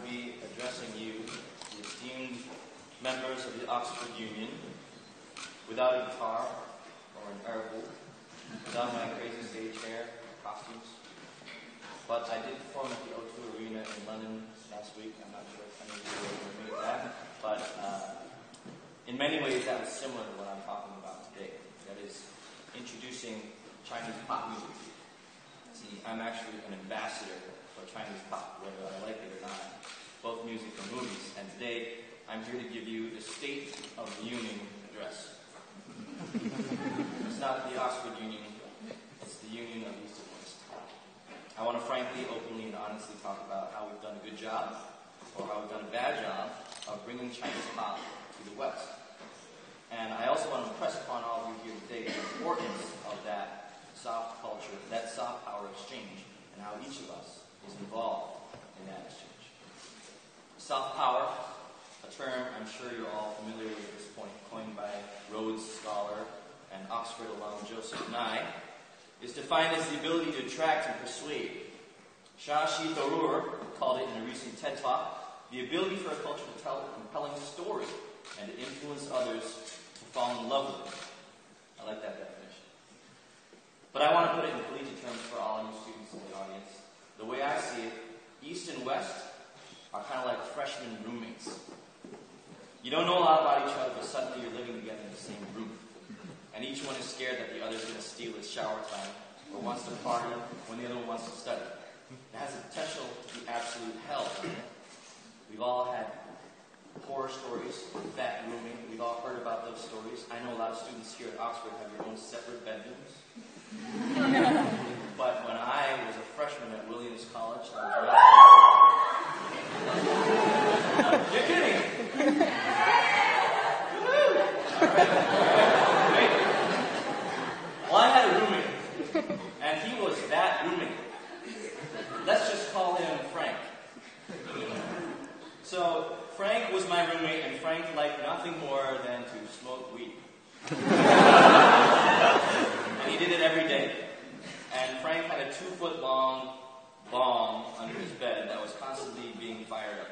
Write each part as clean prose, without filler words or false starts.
be addressing you, the esteemed members of the Oxford Union, without a guitar or an ergo, without my crazy stage hair, costumes. But I did perform at the O2 Arena in London last week. I'm not sure if any of you were with me at that, but in many ways that was similar to what I'm talking about today. That is, introducing Chinese pop music. See, I'm actually an ambassador for Chinese pop, whether I like it or not, both music and movies. And today, I'm here to give you the State of the Union address. It's not the Oxford Union, it's the Union of East and West. I want to frankly, openly, and honestly talk about how we've done a good job, or how we've done a bad job, of bringing Chinese pop to the West. And I also want to impress upon all of you here today the importance of that soft culture, that soft power exchange, and how each of us is involved in that exchange. Soft power, a term I'm sure you're all familiar with at this point, coined by Rhodes scholar and Oxford alum Joseph Nye, is defined as the ability to attract and persuade. Shashi Tharoor called it in a recent TED Talk, the ability for a culture to tell a compelling story and to influence others to fall in love with it. I like that definition. But I want to put it in collegiate terms for all you students in the audience. The way I see it, East and West are kind of like freshman roommates. You don't know a lot about each other, but suddenly you're living together in the same room. And each one is scared that the other's going to steal his shower time, or wants to party when the other one wants to study. It has the potential to be absolute hell, doesn't it? We've all had horror stories with that rooming. We've all heard about those stories. I know a lot of students here at Oxford have your own separate bedrooms. But when I was a freshman at Williams College, I was drafted. You're kidding! Well, I had a roommate, and he was that roommate. Let's just call him Frank. So, Frank was my roommate, and Frank liked nothing more than to smoke weed. And he did it every day. And Frank had a 2-foot-long bong under his bed that was constantly being fired up.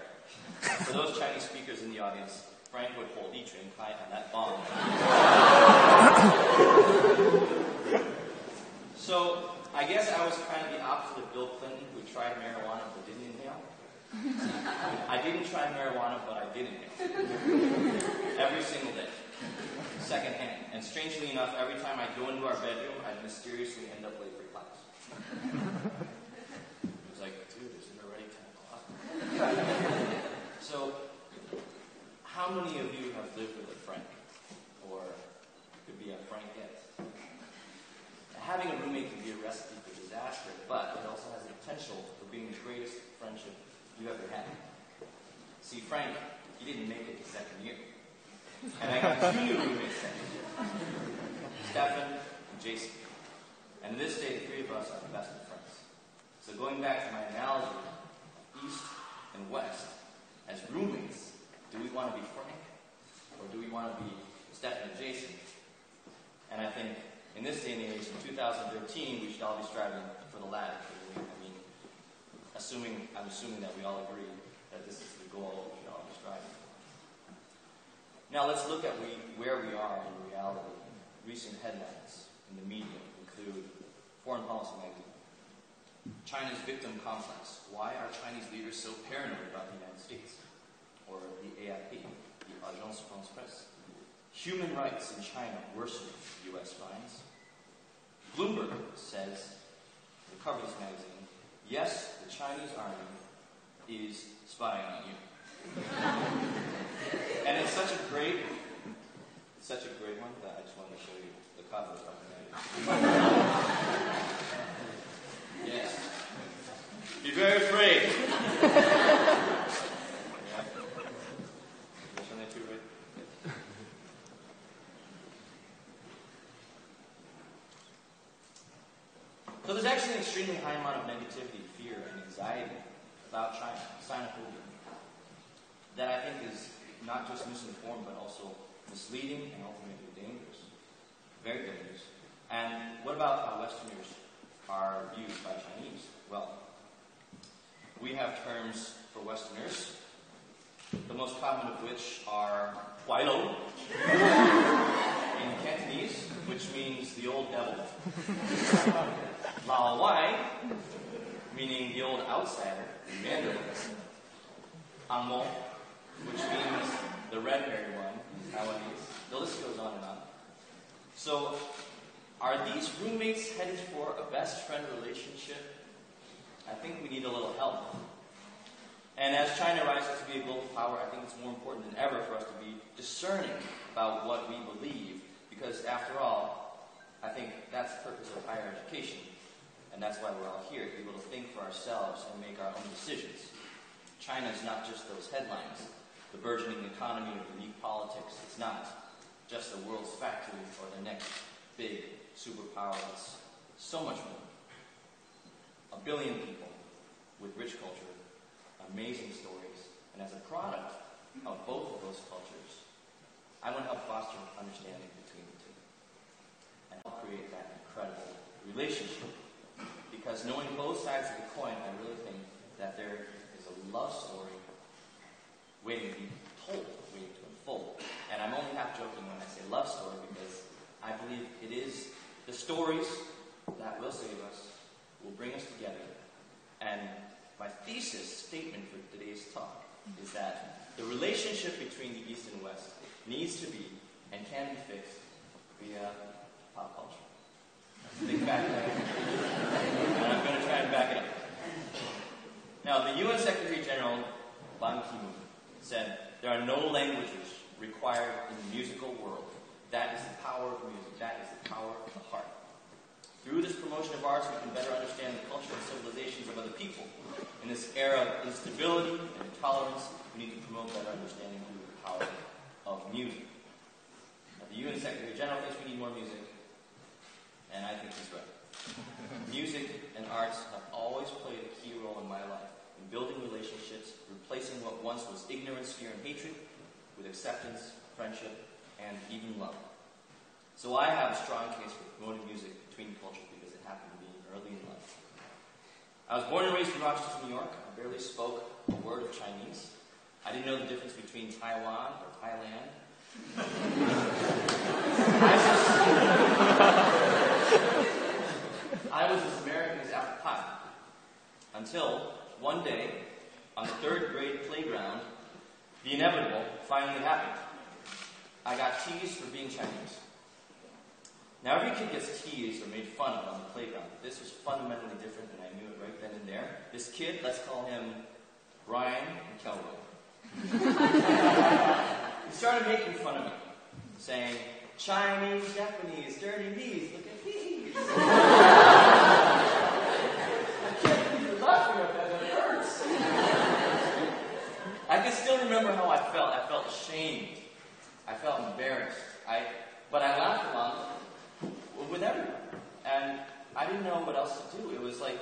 For those Chinese speakers in the audience, Frank would hold each ring high on that bong. So, I guess I was kind of the opposite of Bill Clinton, who tried marijuana but didn't inhale. I didn't try marijuana, but I did inhale. Every single day. Secondhand. And strangely enough, every time I'd go into our bedroom, I'd mysteriously end up late for class. It was like, dude, isn't it already 10 o'clock? So, how many of you have lived with a Frank? Or could be a Frankette? Having a roommate can be a recipe for disaster, but it also has the potential for being the greatest friendship you ever had. See, Frank, he didn't make it the second year. And I got 2 new roommates second year. Stefan and Jason. And to this day, the 3 of us are the best of friends. So going back to my analogy, East and West, as roommates, do we want to be Frank? Or do we want to be Stefan and Jason? And I think in this day and age, in 2013, we should all be striving for the latter. I mean, I'm assuming that we all agree that this is the goal we should all be striving for. Now let's look at where we are in reality. Recent headlines in the media include Foreign Policy magazine, China's victim complex. Why are Chinese leaders so paranoid about the United States? Or the AFP, the Agence France-Presse. Human rights in China worsen U.S. fines. Bloomberg says, in the cover of this magazine, yes, the Chinese army is spying on you. And it's such a great one that I just wanted to show you the cover of the magazine. Yes. Be very afraid. So there's actually an extremely high amount of negativity, fear, and anxiety about China, Sinophobia, that I think is not just misinformed, but also misleading and ultimately dangerous. Very dangerous. And what about how Westerners are viewed by Chinese? Well, we have terms for Westerners, the most common of which are Huailou in Cantonese, which means the old devil. Lao Wai, meaning the old outsider in Mandarin. Ang Mo, which means the red-haired one in Taiwanese. The list goes on and on. So, are these roommates headed for a best friend relationship? I think we need a little help. And as China rises to be a global power, I think it's more important than ever for us to be discerning about what we believe, because after all, I think that's the purpose of higher education. And that's why we're all here, to be able to think for ourselves and make our own decisions. China is not just those headlines, the burgeoning economy or unique politics. It's not just the world's factory or the next big superpower. It's so much more. 1 billion people with rich culture, amazing stories, and as a product of both of those cultures, I want to help foster understanding between the two and help create that incredible relationship. Because knowing both sides of the coin, I really think that there is a love story waiting to be told, waiting to unfold. And I'm only half joking when I say love story, because I believe it is the stories that will save us, will bring us together. And my thesis statement for today's talk is that the relationship between the East and West needs to be and can be fixed via pop culture. Think back there. And I'm going to try and back it up. Now, the UN Secretary General, Wang said, there are no languages required in the musical world. That is the power of music. That is the power of the heart. Through this promotion of arts, we can better understand the culture and civilizations of other people. In this era of instability and intolerance, we need to promote better understanding through the power of music. Now, the UN Secretary General thinks we need more music, and I think he's right. Music and arts have always played a key role in my life, in building relationships, replacing what once was ignorance, fear, and hatred with acceptance, friendship, and even love. So I have a strong case for promoting music between cultures because it happened to me early in life. I was born and raised in Rochester, New York. I barely spoke a word of Chinese. I didn't know the difference between Taiwan or Thailand. I was as American as apple pie. Until one day, on the 3rd grade playground, the inevitable finally happened. I got teased for being Chinese. Now, every kid gets teased or made fun of on the playground. This was fundamentally different, and I knew it right then and there. This kid, let's call him Ryan McElroy. He started making fun of me, saying, Chinese, Japanese, dirty knees, look at these. I can't believe you're laughing at that, it hurts. I can still remember how I felt. I felt ashamed. I felt embarrassed. But I laughed along with everyone. And I didn't know what else to do. It was like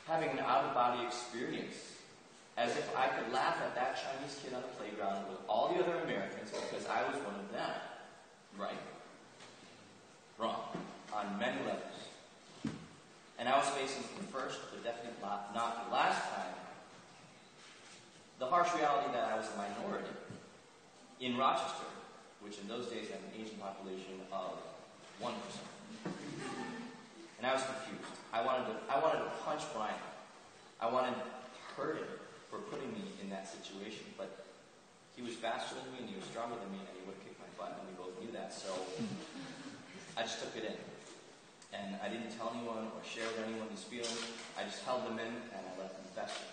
having an out-of-body experience. As if I could laugh at that Chinese kid on the playground with all the other Americans because I was one of them. Right? Wrong. On many levels. And I was facing for the first, but definitely not the last time, the harsh reality that I was a minority in Rochester, which in those days had an Asian population of 1%. And I was confused. I wanted to punch Brian. I wanted to hurt him for putting me in that situation. But he was faster than me and he was stronger than me and he would have kicked my butt and we both knew that. So I just took it in. And I didn't tell anyone or share with anyone these feelings. I just held them in and I let them fester.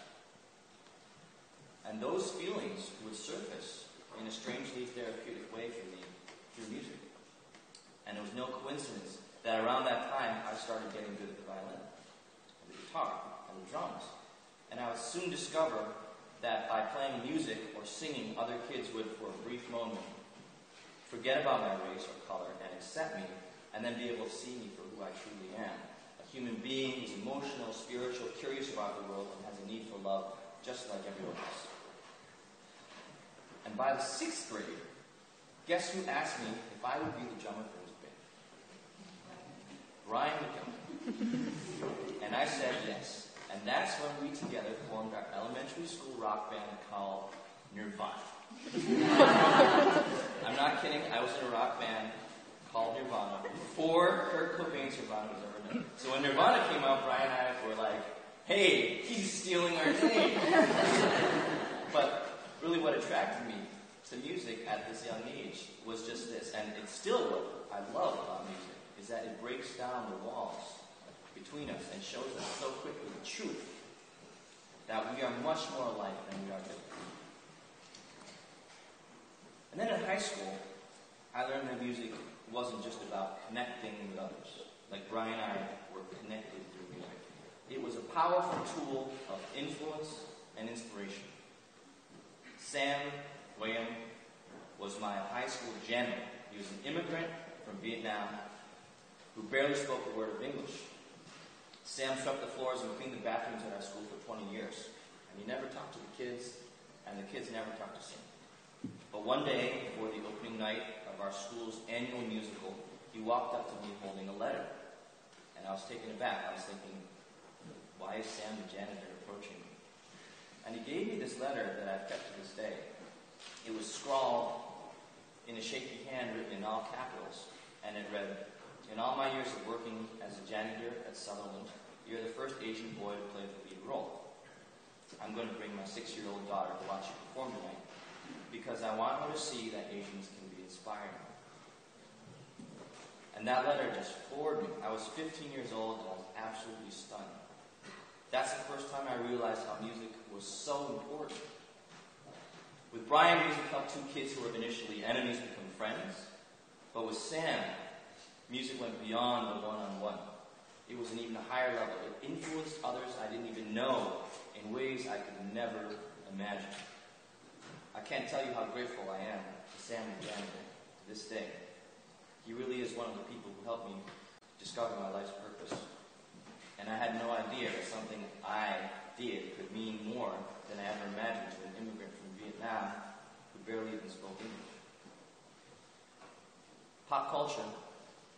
And those feelings would surface in a strangely therapeutic way for me through music. And it was no coincidence that around that time I started getting good at the violin, and the guitar, and the drums. And I would soon discover that by playing music or singing, other kids would, for a brief moment, forget about my race or color and accept me, and then be able to see me for who I truly am. A human being who's emotional, spiritual, curious about the world, and has a need for love, just like everyone else. And by the 6th grade, guess who asked me if I would be the drummer for his band? Ryan McElroy. And I said yes. And that's when we together formed our elementary school rock band called Nirvana. I'm not kidding, I was in a rock band called Nirvana before Kurt Cobain's Nirvana was ever known. So when Nirvana came out, Brian and I were like, hey, he's stealing our name. But really what attracted me to music at this young age was just this, and it's still what I love about music, is that it breaks down the walls between us and shows us so quickly the truth that we are much more alike than we are different. And then in high school, I learned that music wasn't just about connecting with others. Like Brian and I were connected through music. It was a powerful tool of influence and inspiration. Wang was my high school janitor. He was an immigrant from Vietnam who barely spoke a word of English. Sam swept the floors and cleaned the bathrooms at our school for 20 years. And he never talked to the kids, and the kids never talked to Sam. But one day, before the opening night of our school's annual musical, he walked up to me holding a letter. And I was taken aback. I was thinking, why is Sam the janitor approaching me? And he gave me this letter that I've kept to this day. It was scrawled in a shaky hand, written in all capitals, and it read, "In all my years of working as a janitor at Sutherland, you're the first Asian boy to play the lead role. I'm going to bring my 6-year-old daughter to watch you perform tonight, because I want her to see that Asians can be inspiring." And that letter just floored me. I was 15 years old and I was absolutely stunned. That's the first time I realized how music was so important. With Brian, music helped two kids who were initially enemies become friends. But with Sam, music went beyond the one-on-one. It was an even higher level. It influenced others I didn't even know in ways I could never imagine. I can't tell you how grateful I am to Sam the janitor to this day. He really is one of the people who helped me discover my life's purpose. And I had no idea that something I did could mean more than I ever imagined to an immigrant from Vietnam who barely even spoke English. Pop culture,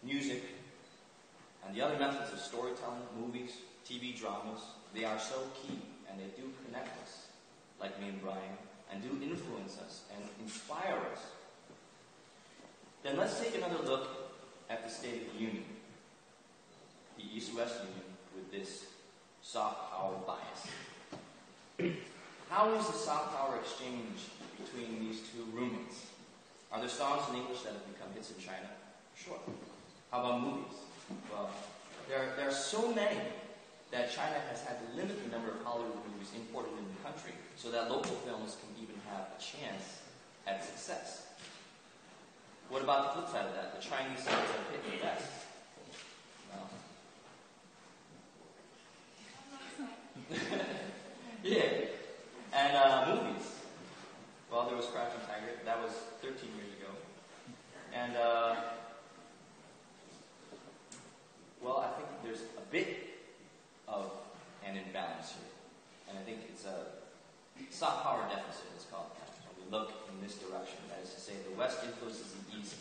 music, and the other methods of storytelling, movies, TV dramas, they are so key, and they do connect us, like me and Brian, and do influence us and inspire us. Then let's take another look at the State of the Union, the East-West Union, with this soft power bias. How is the soft power exchange between these two roommates? Are there songs in English that have become hits in China? Sure. How about movies? Well, there are so many that China has had to limit the number of Hollywood movies imported in the country so that local films can even have a chance at success. What about the flip side of that? The Chinese songs that hit the best? Well, yeah. And movies. Well, there was Crouching Tiger. That was 13 years ago. And, well, I think there's a bit of an imbalance here. And I think it's a soft power deficit, it's called. When we look in this direction, that is to say, the West influences the East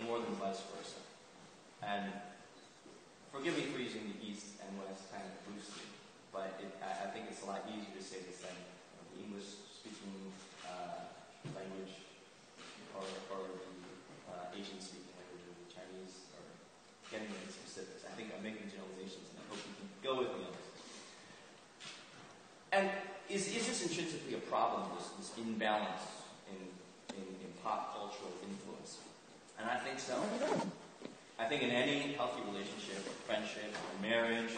more than vice versa. And forgive me for using the East and West kind of loosely, but I think it's a lot easier to say this than the English-speaking language or the Asian-speaking language or the Chinese, or getting into specifics. I think I'm making generalizations, and I hope you can go with me on this. And is this intrinsically a problem, this imbalance in pop cultural influence? And I think so. I think in any healthy relationship, friendship, or marriage,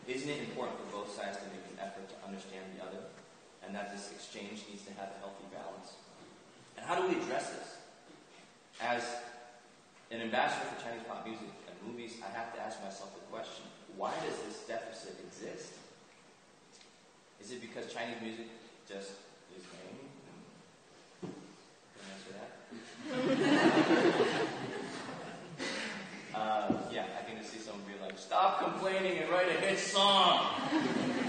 isn't it important for both sides to make an effort to understand the other, and that this exchange needs to have a healthy balance? And how do we address this? As an ambassador for Chinese pop music and movies, I have to ask myself the question, why does this deficit exist? Is it because Chinese music just is lame? Can I answer that? Yeah, I can just see someone be like, stop complaining and write a hit song!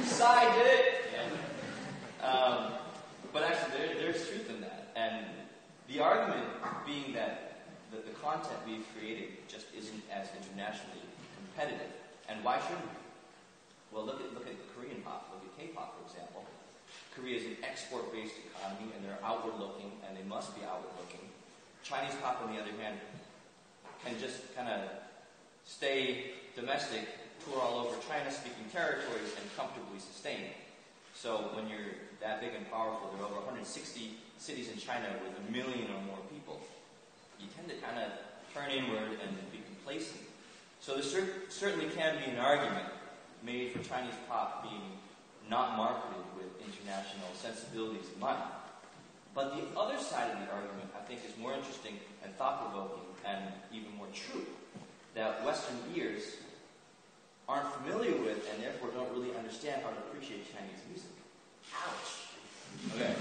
Side it! Yeah. But actually, there's truth in that. And the argument being that the content we've created just isn't as internationally competitive. And why shouldn't we? Well, look at Korean pop. Look at K-pop, for example. Korea is an export-based economy, and they're outward-looking, and they must be outward-looking. Chinese pop, on the other hand, can just kind of stay domestic, tour all over China-speaking territories, and comfortably sustain. So when you're that big and powerful, there are over 160 cities in China with 1 million or more people. You tend to kind of turn inward and be complacent. So there certainly can be an argument made for Chinese pop being not marketed with international sensibilities in mind. But the other side of the argument, I think, is more interesting and thought-provoking and even more true, that Western ears aren't familiar with and therefore don't really understand how to appreciate Chinese music. Ouch! Okay.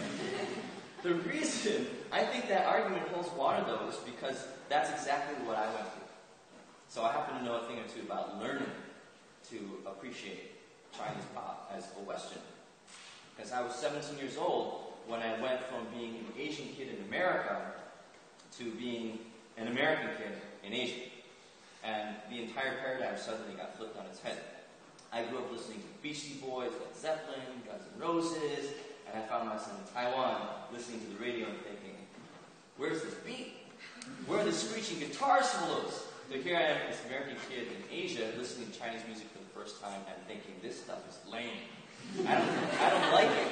The reason I think that argument holds water, though, is because that's exactly what I went through. So I happen to know a thing or two about learning to appreciate Chinese pop as a Western. Because I was 17 years old when I went from being an Asian kid in America to being an American kid in Asia. And the entire paradigm suddenly got flipped on its head. I grew up listening to Beastie Boys, Led Zeppelin, Guns N' Roses, and I found myself in Taiwan listening to the radio and thinking, where's this beat? Where are the screeching guitar solos? So here I am, this American kid in Asia, listening to Chinese music for the first time and thinking, this stuff is lame. I don't like it.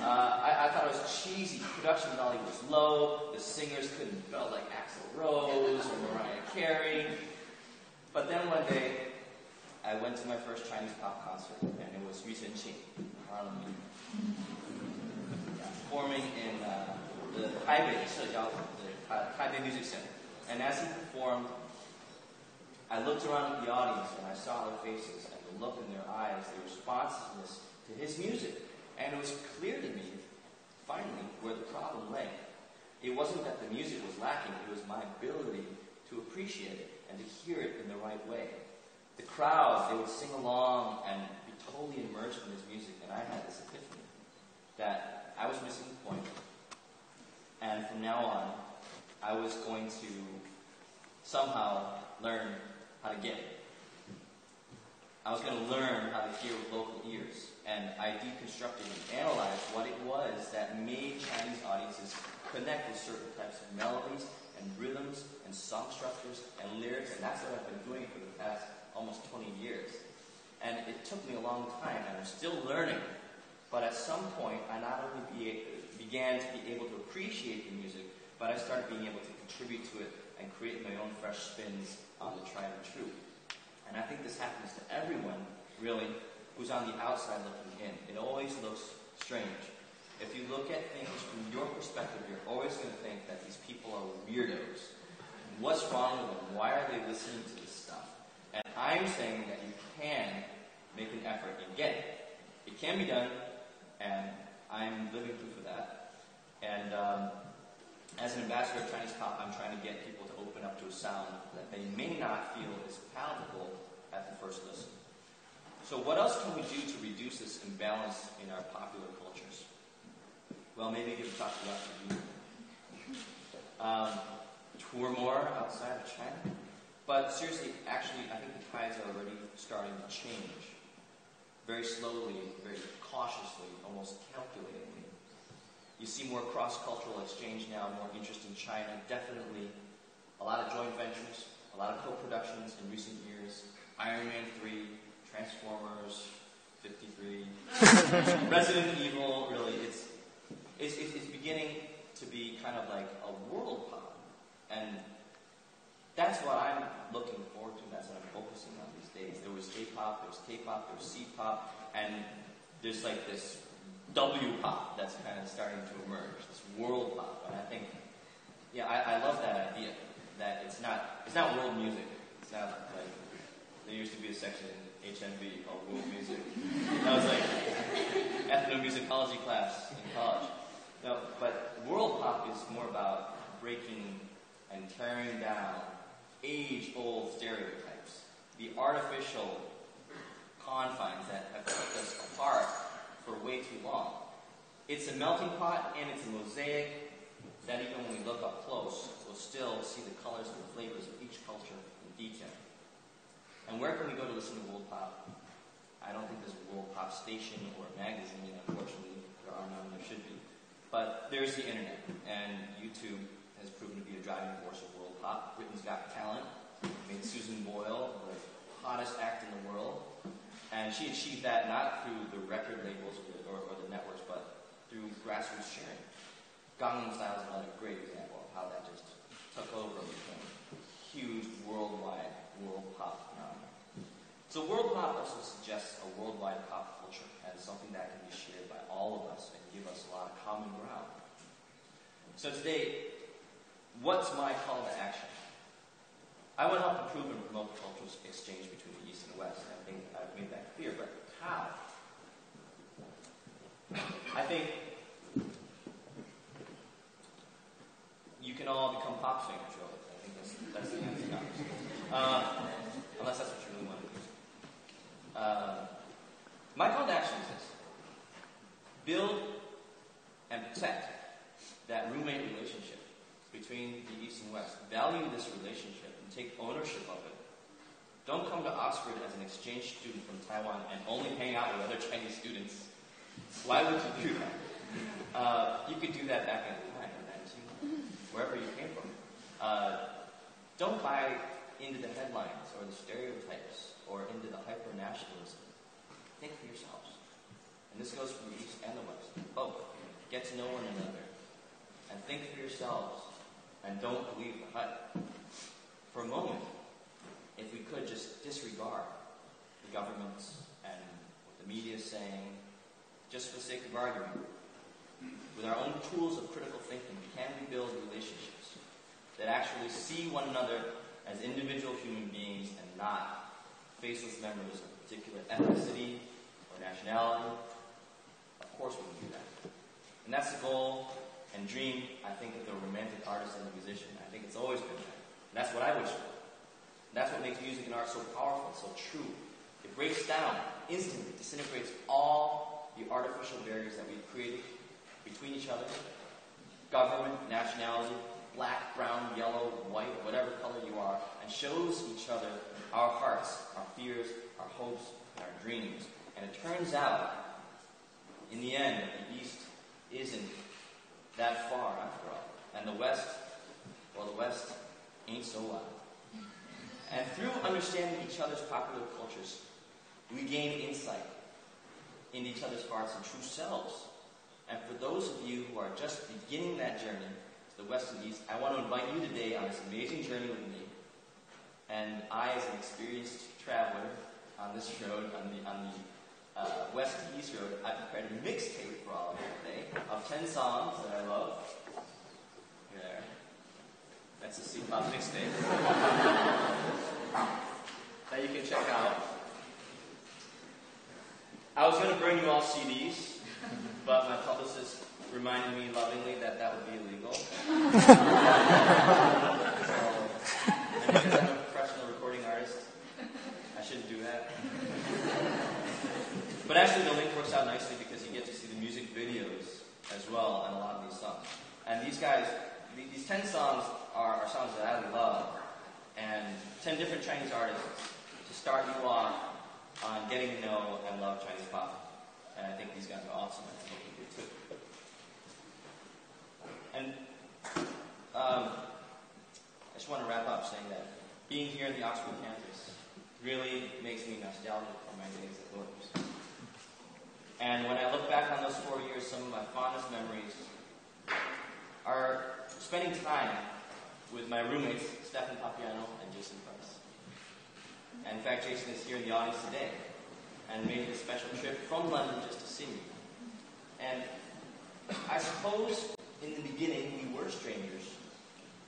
I thought it was cheesy. Production value was low. The singers couldn't belt like Axl Rose or Mariah Carey. But then one day, I went to my first Chinese pop concert, and it was Yu Zhenqing, performing in the Taipei Music Center. And as he performed, I looked around at the audience and I saw their faces and the look in their eyes, the responsiveness to his music. And it was clear to me, finally, where the problem lay. It wasn't that the music was lacking, it was my ability to appreciate it and to hear it in the right way. The crowd, they would sing along and be totally immersed in his music, and I had this epiphany that I was missing the point. And from now on, I was going to somehow learn how to get it. I was going to learn how to hear with local ears. And I deconstructed and analyzed what it was that made Chinese audiences connect with certain types of melodies and rhythms and song structures and lyrics. And that's what I've been doing for the past almost 20 years. And it took me a long time, and I'm still learning. But at some point, I not only began to be able to appreciate the music, but I started being able to contribute to it and create my own fresh spins on the tried and true. And I think this happens to everyone, really, who's on the outside looking in. It always looks strange. If you look at things from your perspective, you're always going to think that these people are weirdos. What's wrong with them? Why are they listening to this stuff? And I'm saying that you can make an effort and get it. It can be done, and I'm living proof of that. And as an ambassador of Chinese pop, I'm trying to get people to open up to a sound that they may not feel is palatable at the first listen. So what else can we do to reduce this imbalance in our popular cultures? Well, maybe give a talk to you. Tour more outside of China. But seriously, actually, I think the tides are already starting to change. Very slowly, very cautiously, almost calculatingly. You see more cross-cultural exchange now, more interest in China. Definitely a lot of joint ventures, a lot of co-productions in recent years. Iron Man 3, Transformers, 53, Resident Evil, really, it's beginning to be kind of like a world pop. And that's what I'm looking forward to. That's what I'm focusing on these days. There was J-pop, there was K-pop, there was C-pop, and there's like this W-pop that's kind of starting to emerge, this world pop. And I think, yeah, I love that idea, that it's not world music. It's not like, there used to be a section in HNB called world music. That was like ethnomusicology class in college. No, but world pop is more about breaking and tearing down age-old stereotypes, the artificial confines that have kept us apart for way too long. It's a melting pot and it's a mosaic that even when we look up close, we'll still see the colors and the flavors of each culture in detail. And where can we go to listen to world pop? I don't think there's a world pop station or a magazine. Unfortunately, there are none. There should be. But there's the internet, and YouTube has proven to be a driving force of world pop. Britain's Got Talent made Susan Boyle the hottest act in the world, and she achieved that not through the record labels or the networks, but through grassroots sharing. Gangnam Style is another great example of how that just took over and became a huge worldwide world pop phenomenon. So world pop also suggests a worldwide pop culture as something that can be shared by all of us and give us a lot of common ground. So today, what's my call to action? I want to help improve and promote the cultural exchange between the East and the West. I think I've made that clear, but how? I think you can all become pop singers, really. I think that's the answer. Unless that's what you really want to do. My call to action is this. Build and protect that roommate relationship between the East and West. Value this relationship and take ownership of it. Don't come to Oxford as an exchange student from Taiwan and only hang out with other Chinese students. Why would you do that? You could do that back in time, wherever you came from. Don't buy into the headlines or the stereotypes or into the hyper-nationalism. Think for yourselves. And this goes for the East and the West. Both. Get to know one another. And think for yourselves. And don't believe the hype. For a moment, if we could just disregard the governments and what the media is saying, just for the sake of argument, with our own tools of critical thinking, can we build relationships that actually see one another as individual human beings and not faceless members of a particular ethnicity or nationality? Of course we can do that. And that's the goal and dream, I think, of the romantic artist and the musician. I think it's always been that. And that's what I wish for. And that's what makes music and art so powerful, so true. It breaks down instantly, disintegrates all the artificial barriers that we've created between each other, government, nationality, black, brown, yellow, white, whatever color you are, and shows each other our hearts, our fears, our hopes, and our dreams. And it turns out, in the end, the East isn't that far after all. And the West, well, the West ain't so wild. And through understanding each other's popular cultures, we gain insight into each other's hearts and true selves. And for those of you who are just beginning that journey to the West and East, I want to invite you today on this amazing journey with me. And I, as an experienced traveler on this road, on the West to East road, I've prepared a mixtape for all of you today of 10 songs that I love. There. That's the C-pop mixtape that you can check out. I was going to bring you all CDs, but my publicist reminded me lovingly that that would be illegal. So, and because I'm a professional recording artist, I shouldn't do that. But actually the link works out nicely because you get to see the music videos as well on a lot of these songs. And these guys, these 10 songs are songs that I love, and 10 different Chinese artists to start you off on getting to know and love Chinese pop. And I think these guys are awesome, and I hope you do too. And I just want to wrap up saying that being here at the Oxford campus really makes me nostalgic for my days at Williams. And when I look back on those 4 years, some of my fondest memories are spending time with my roommates, Stephen Papiano and Jason Price. And in fact, Jason is here in the audience today and made a special trip from London just to see me. And I suppose in the beginning we were strangers.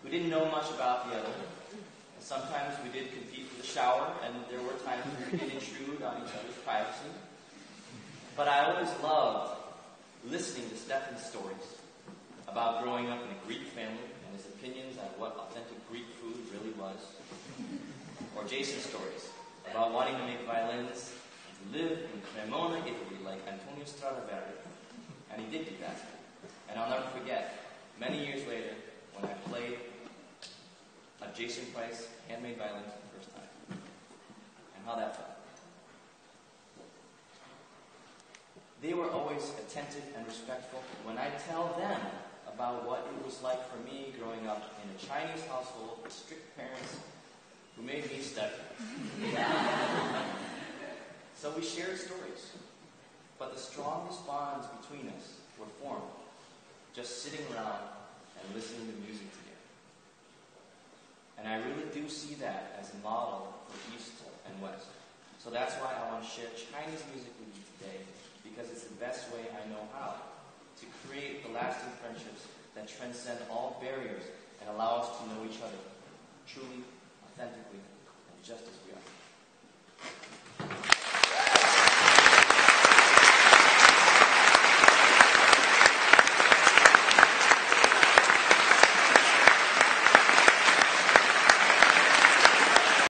We didn't know much about the other. And sometimes we did compete for the shower, and there were times we did intrude on each other's privacy. But I always loved listening to Stefan's stories about growing up in a Greek family and his opinions on what authentic Greek food really was. Or Jason's stories about wanting to make violins and to live in Cremona, Italy, like Antonio Stradivari. And he did do that. And I'll never forget, many years later, when I played a Jason Price handmade violin for the first time, and how that felt. They were always attentive and respectful. When I tell them about what it was like for me growing up in a Chinese household with strict parents who made me study. So we shared stories, but the strongest bonds between us were formed just sitting around and listening to music together. And I really do see that as a model for East and West. So that's why I want to share Chinese music with you today, because it's the best way I know how to create the lasting friendships that transcend all barriers and allow us to know each other truly, authentically, and just as we are.